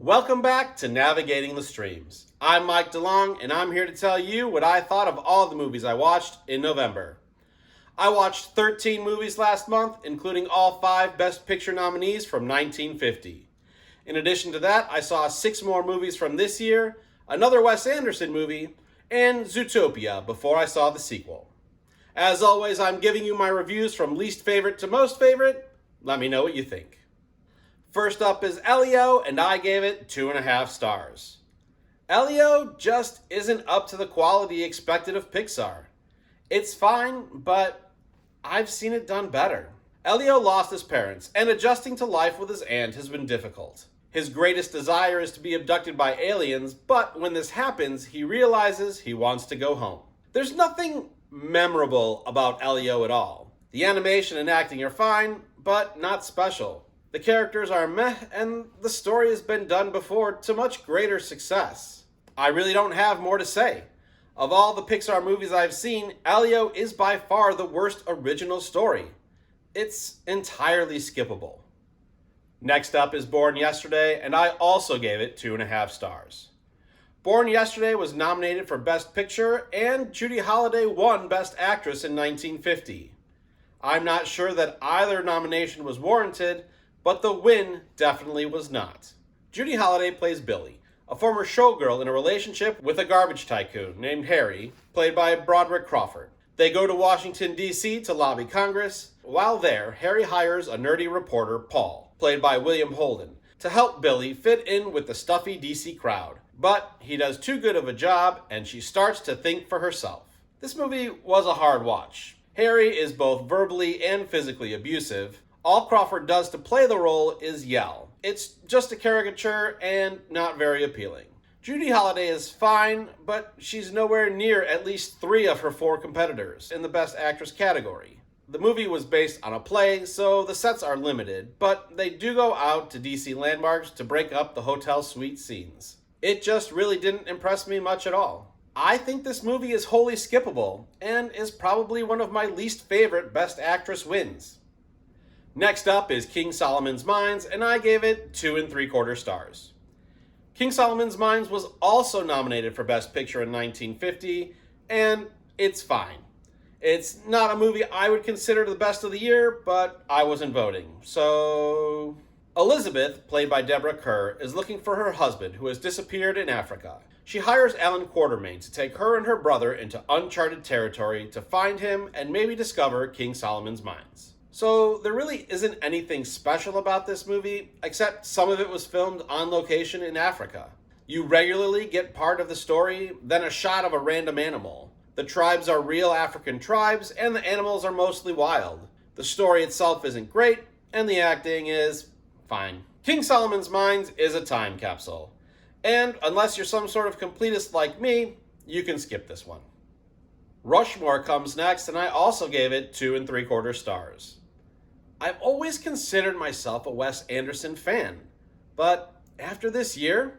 Welcome back to Navigating the Streams. I'm Mike DeLong, and I'm here to tell you what I thought of all the movies I watched in November. I watched 13 movies last month, including all 5 Best Picture nominees from 1950. In addition to that, I saw 6 more movies from this year, another Wes Anderson movie, and Zootopia before I saw the sequel. As always, I'm giving you my reviews from least favorite to most favorite. Let me know what you think. First up is Elio, and I gave it 2.5 stars. Elio just isn't up to the quality expected of Pixar. It's fine, but I've seen it done better. Elio lost his parents, and adjusting to life with his aunt has been difficult. His greatest desire is to be abducted by aliens, but when this happens, he realizes he wants to go home. There's nothing memorable about Elio at all. The animation and acting are fine, but not special. The characters are meh, and the story has been done before to much greater success. I really don't have more to say. Of all the Pixar movies I've seen, Elio is by far the worst original story. It's entirely skippable. Next up is Born Yesterday, and I also gave it 2.5 stars. Born Yesterday was nominated for Best Picture, and Judy Holliday won Best Actress in 1950. I'm not sure that either nomination was warranted, but the win definitely was not. Judy Holliday plays Billy, a former showgirl in a relationship with a garbage tycoon named Harry, played by Broderick Crawford. They go to Washington, D.C. to lobby Congress. While there, Harry hires a nerdy reporter, Paul, played by William Holden, to help Billy fit in with the stuffy D.C. crowd. But he does too good of a job, and she starts to think for herself. This movie was a hard watch. Harry is both verbally and physically abusive. All Crawford does to play the role is yell. It's just a caricature and not very appealing. Judy Holliday is fine, but she's nowhere near at least 3 of her 4 competitors in the Best Actress category. The movie was based on a play, so the sets are limited, but they do go out to DC landmarks to break up the hotel suite scenes. It just really didn't impress me much at all. I think this movie is wholly skippable, and is probably one of my least favorite Best Actress wins. Next up is King Solomon's Mines, and I gave it 2.75 stars. King Solomon's Mines was also nominated for Best Picture in 1950, and it's fine. It's not a movie I would consider the best of the year, but I wasn't voting, so... Elizabeth, played by Deborah Kerr, is looking for her husband who has disappeared in Africa. She hires Alan Quartermain to take her and her brother into uncharted territory to find him and maybe discover King Solomon's Mines. So there really isn't anything special about this movie, except some of it was filmed on location in Africa. You regularly get part of the story, then a shot of a random animal. The tribes are real African tribes, and the animals are mostly wild. The story itself isn't great, and the acting is fine. King Solomon's Mines is a time capsule. And unless you're some sort of completist like me, you can skip this one. Rushmore comes next, and I also gave it 2.75 stars. I've always considered myself a Wes Anderson fan, but after this year,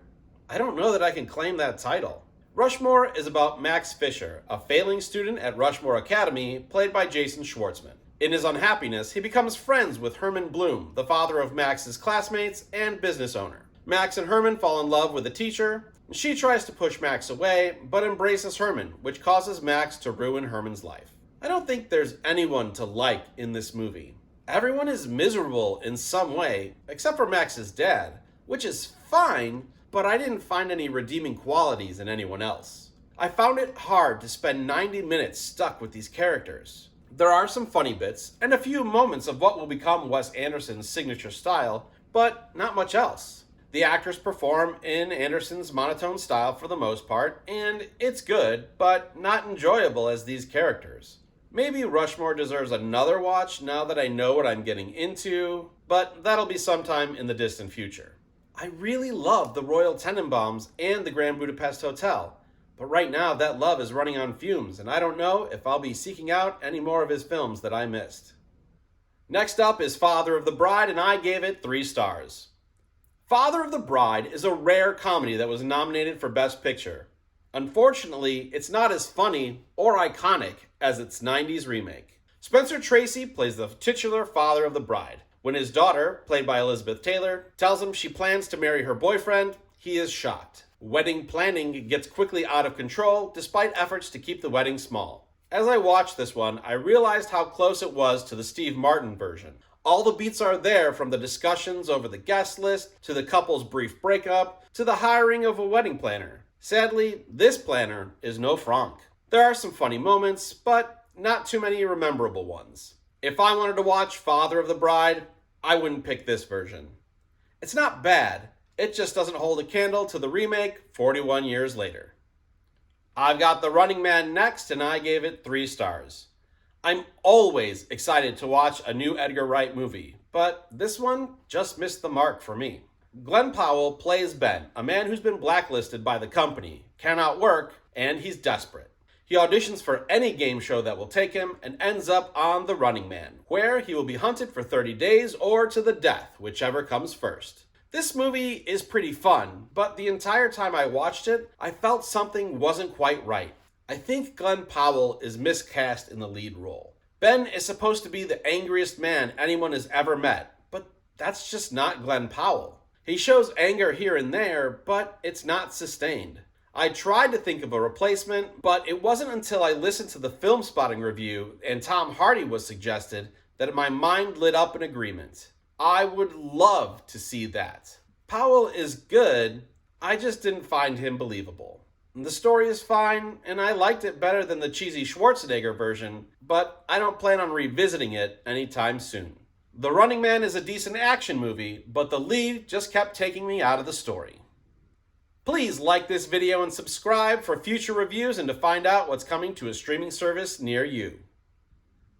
I don't know that I can claim that title. Rushmore is about Max Fisher, a failing student at Rushmore Academy, played by Jason Schwartzman. In his unhappiness, he becomes friends with Herman Bloom, the father of Max's classmates and business owner. Max and Herman fall in love with the teacher. She tries to push Max away, but embraces Herman, which causes Max to ruin Herman's life. I don't think there's anyone to like in this movie. Everyone is miserable in some way, except for Max's dad, which is fine, but I didn't find any redeeming qualities in anyone else. I found it hard to spend 90 minutes stuck with these characters. There are some funny bits, and a few moments of what will become Wes Anderson's signature style, but not much else. The actors perform in Anderson's monotone style for the most part, and it's good, but not enjoyable as these characters. Maybe Rushmore deserves another watch now that I know what I'm getting into, but that'll be sometime in the distant future. I really love the Royal Tenenbaums and the Grand Budapest Hotel, but right now that love is running on fumes, and I don't know if I'll be seeking out any more of his films that I missed. Next up is Father of the Bride, and I gave it 3 stars. Father of the Bride is a rare comedy that was nominated for Best Picture. Unfortunately, it's not as funny or iconic as its 90s remake. Spencer Tracy plays the titular father of the bride, When his daughter, played by Elizabeth Taylor, tells him she plans to marry her boyfriend, he is shocked. Wedding planning gets quickly out of control despite efforts to keep the wedding small. As I watched this one, I realized how close it was to the Steve Martin version. All the beats are there, from the discussions over the guest list, to the couple's brief breakup, to the hiring of a wedding planner. Sadly, this planner is no Franck. There are some funny moments, but not too many rememberable ones. If I wanted to watch Father of the Bride, I wouldn't pick this version. It's not bad, it just doesn't hold a candle to the remake 41 years later. I've got The Running Man next, and I gave it 3 stars. I'm always excited to watch a new Edgar Wright movie, but this one just missed the mark for me. Glenn Powell plays Ben, a man who's been blacklisted by the company, cannot work, and he's desperate. He auditions for any game show that will take him and ends up on The Running Man, where he will be hunted for 30 days or to the death, whichever comes first. This movie is pretty fun, but the entire time I watched it, I felt something wasn't quite right. I think Glenn Powell is miscast in the lead role. Ben is supposed to be the angriest man anyone has ever met, but that's just not Glenn Powell. He shows anger here and there, but it's not sustained. I tried to think of a replacement, but it wasn't until I listened to the Film Spotting review and Tom Hardy was suggested that my mind lit up in agreement. I would love to see that. Powell is good, I just didn't find him believable. The story is fine, and I liked it better than the cheesy Schwarzenegger version, but I don't plan on revisiting it anytime soon. The Running Man is a decent action movie, but the lead just kept taking me out of the story. Please like this video and subscribe for future reviews and to find out what's coming to a streaming service near you.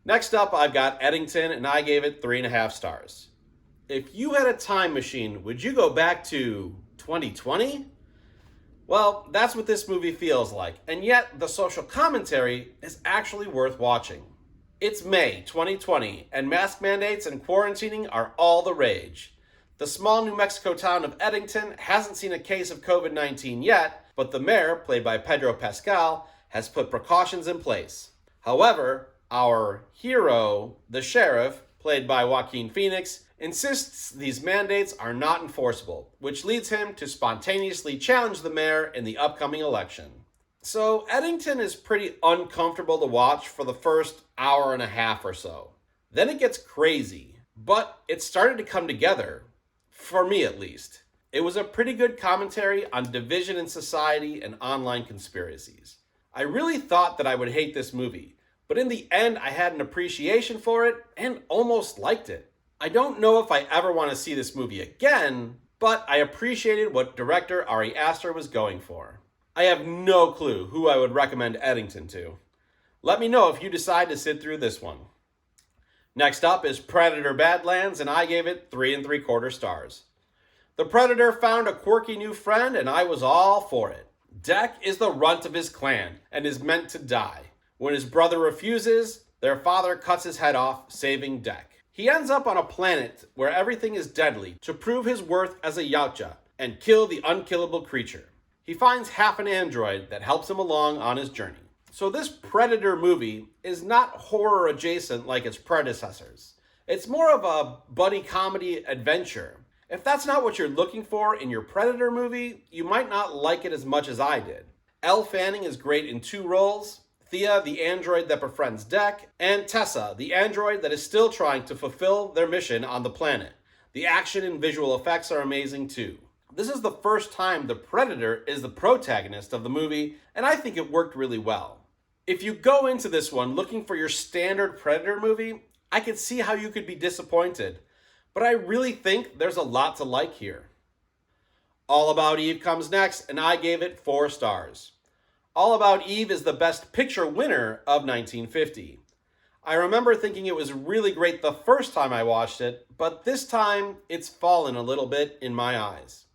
Next up, I've got Eddington, and I gave it 3.5 stars. If you had a time machine, would you go back to 2020? Well, that's what this movie feels like, and yet the social commentary is actually worth watching. It's May 2020, and mask mandates and quarantining are all the rage. The small New Mexico town of Eddington hasn't seen a case of COVID-19 yet, but the mayor, played by Pedro Pascal, has put precautions in place. However, our hero, the sheriff, played by Joaquin Phoenix, insists these mandates are not enforceable, which leads him to spontaneously challenge the mayor in the upcoming election. So Eddington is pretty uncomfortable to watch for the first hour and a half or so. Then it gets crazy, but it started to come together, for me at least. It was a pretty good commentary on division in society and online conspiracies. I really thought that I would hate this movie, but in the end I had an appreciation for it and almost liked it. I don't know if I ever want to see this movie again, but I appreciated what director Ari Aster was going for. I have no clue who I would recommend Eddington to. Let me know if you decide to sit through this one. Next up is Predator Badlands, and I gave it 3.75 stars. The Predator found a quirky new friend, and I was all for it. Deck is the runt of his clan and is meant to die. When his brother refuses, their father cuts his head off, saving Deck. He ends up on a planet where everything is deadly to prove his worth as a Yautja and kill the unkillable creature. He finds half an android that helps him along on his journey. So this Predator movie is not horror adjacent like its predecessors. It's more of a buddy comedy adventure. If that's not what you're looking for in your Predator movie, you might not like it as much as I did. Elle Fanning is great in 2 roles. Thea, the android that befriends Deck, and Tessa, the android that is still trying to fulfill their mission on the planet. The action and visual effects are amazing too. This is the first time the Predator is the protagonist of the movie, and I think it worked really well. If you go into this one looking for your standard Predator movie, I could see how you could be disappointed, but I really think there's a lot to like here. All About Eve comes next, and I gave it 4 stars. All About Eve is the Best Picture winner of 1950. I remember thinking it was really great the first time I watched it, but this time it's fallen a little bit in my eyes.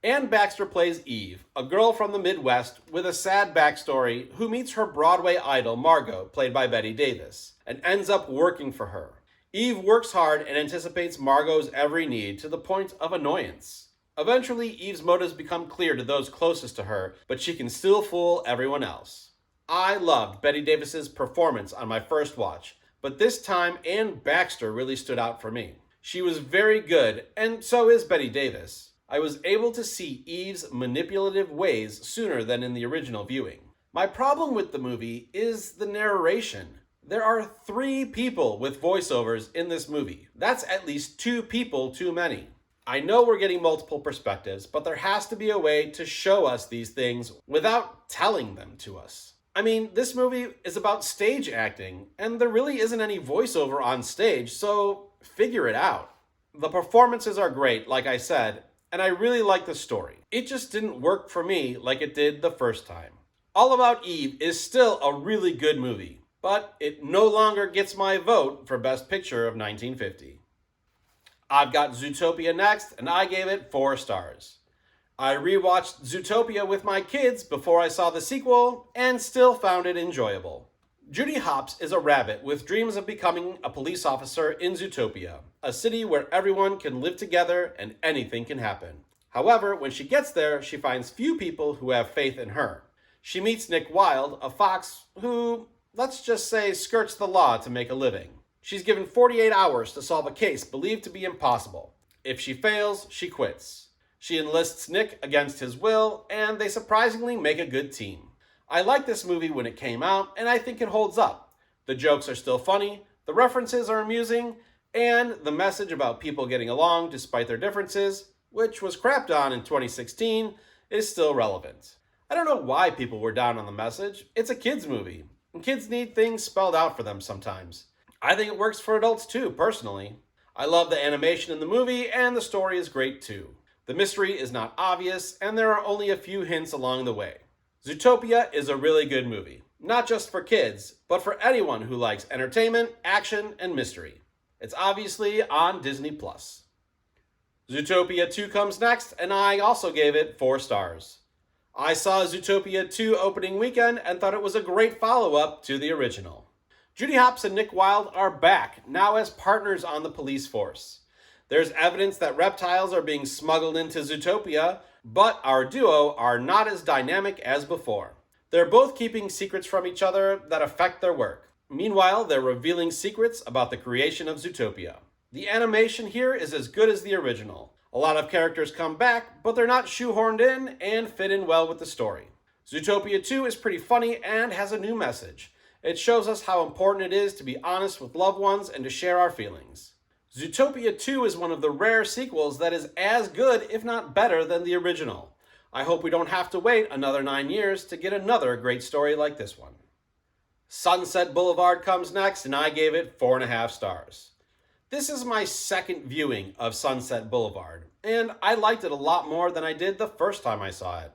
Anne Baxter plays Eve, a girl from the Midwest with a sad backstory who meets her Broadway idol Margot, played by Bette Davis, and ends up working for her. Eve works hard and anticipates Margot's every need to the point of annoyance. Eventually, Eve's motives become clear to those closest to her, but she can still fool everyone else. I loved Bette Davis's performance on my first watch, but this time Anne Baxter really stood out for me. She was very good, and so is Bette Davis. I was able to see Eve's manipulative ways sooner than in the original viewing. My problem with the movie is the narration. There are 3 people with voiceovers in this movie. That's at least 2 people too many. I know we're getting multiple perspectives, but there has to be a way to show us these things without telling them to us. I mean, this movie is about stage acting, and there really isn't any voiceover on stage, so figure it out. The performances are great, like I said, and I really like the story. It just didn't work for me like it did the first time. All About Eve is still a really good movie, but it no longer gets my vote for Best Picture of 1950. I've got Zootopia next, and I gave it 4 stars. I rewatched Zootopia with my kids before I saw the sequel, and still found it enjoyable. Judy Hopps is a rabbit with dreams of becoming a police officer in Zootopia, a city where everyone can live together and anything can happen. However, when she gets there, she finds few people who have faith in her. She meets Nick Wilde, a fox who, let's just say, skirts the law to make a living. She's given 48 hours to solve a case believed to be impossible. If she fails, she quits. She enlists Nick against his will, and they surprisingly make a good team. I liked this movie when it came out, and I think it holds up. The jokes are still funny, the references are amusing, and the message about people getting along despite their differences, which was crapped on in 2016, is still relevant. I don't know why people were down on the message. It's a kids' movie, and kids need things spelled out for them sometimes. I think it works for adults too, personally. I love the animation in the movie, and the story is great too. The mystery is not obvious, and there are only a few hints along the way. Zootopia is a really good movie, not just for kids, but for anyone who likes entertainment, action, and mystery. It's obviously on Disney+. Zootopia 2 comes next, and I also gave it 4 stars. I saw Zootopia 2 opening weekend and thought it was a great follow-up to the original. Judy Hopps and Nick Wilde are back, now as partners on the police force. There's evidence that reptiles are being smuggled into Zootopia, but our duo are not as dynamic as before. They're both keeping secrets from each other that affect their work. Meanwhile, they're revealing secrets about the creation of Zootopia. The animation here is as good as the original. A lot of characters come back, but they're not shoehorned in and fit in well with the story. Zootopia 2 is pretty funny and has a new message. It shows us how important it is to be honest with loved ones and to share our feelings. Zootopia 2 is one of the rare sequels that is as good, if not better, than the original. I hope we don't have to wait another 9 years to get another great story like this one. Sunset Boulevard comes next, and I gave it 4.5 stars. This is my second viewing of Sunset Boulevard, and I liked it a lot more than I did the first time I saw it.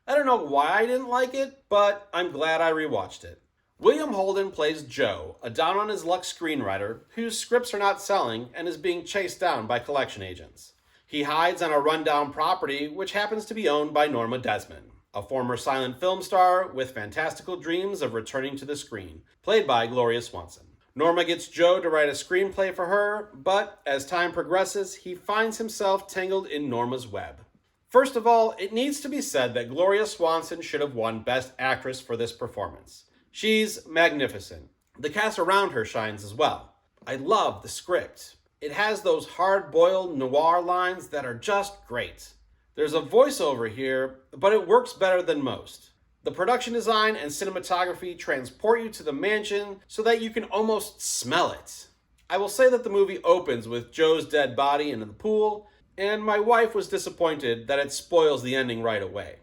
I don't know why I didn't like it, but I'm glad I rewatched it. William Holden plays Joe, a down-on-his-luck screenwriter whose scripts are not selling and is being chased down by collection agents. He hides on a rundown property which happens to be owned by Norma Desmond, a former silent film star with fantastical dreams of returning to the screen, played by Gloria Swanson. Norma gets Joe to write a screenplay for her, but as time progresses, he finds himself tangled in Norma's web. First of all, it needs to be said that Gloria Swanson should have won Best Actress for this performance. She's magnificent. The cast around her shines as well. I love the script. It has those hard-boiled noir lines that are just great. There's a voiceover here, but it works better than most. The production design and cinematography transport you to the mansion so that you can almost smell it. I will say that the movie opens with Joe's dead body in the pool, and my wife was disappointed that it spoils the ending right away.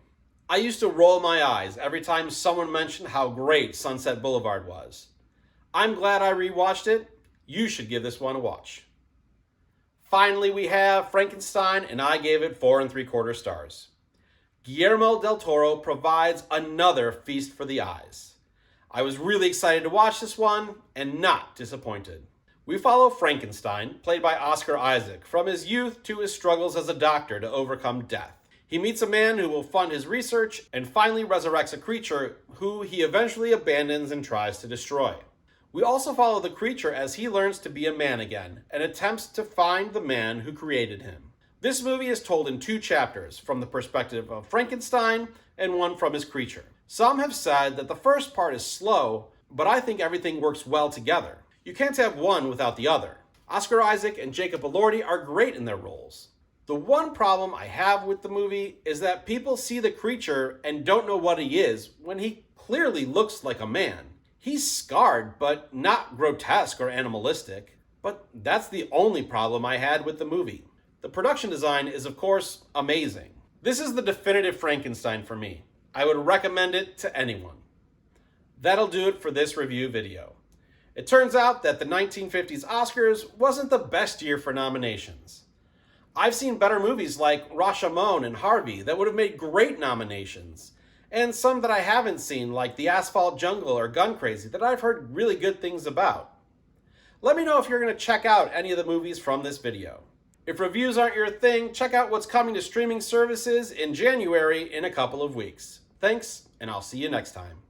I used to roll my eyes every time someone mentioned how great Sunset Boulevard was. I'm glad I rewatched it. You should give this one a watch. Finally, we have Frankenstein, and I gave it 4.75 stars. Guillermo del Toro provides another feast for the eyes. I was really excited to watch this one, and not disappointed. We follow Frankenstein, played by Oscar Isaac, from his youth to his struggles as a doctor to overcome death. He meets a man who will fund his research and finally resurrects a creature who he eventually abandons and tries to destroy. We also follow the creature as he learns to be a man again and attempts to find the man who created him. This movie is told in 2 chapters, from the perspective of Frankenstein and one from his creature. Some have said that the first part is slow, but I think everything works well together. You can't have one without the other. Oscar Isaac and Jacob Elordi are great in their roles. The one problem I have with the movie is that people see the creature and don't know what he is when he clearly looks like a man. He's scarred, but not grotesque or animalistic. But that's the only problem I had with the movie. The production design is, of course, amazing. This is the definitive Frankenstein for me. I would recommend it to anyone. That'll do it for this review video. It turns out that the 1950s Oscars wasn't the best year for nominations. I've seen better movies like Rashomon and Harvey that would have made great nominations, and some that I haven't seen like The Asphalt Jungle or Gun Crazy that I've heard really good things about. Let me know if you're going to check out any of the movies from this video. If reviews aren't your thing, check out what's coming to streaming services in January in a couple of weeks. Thanks, and I'll see you next time.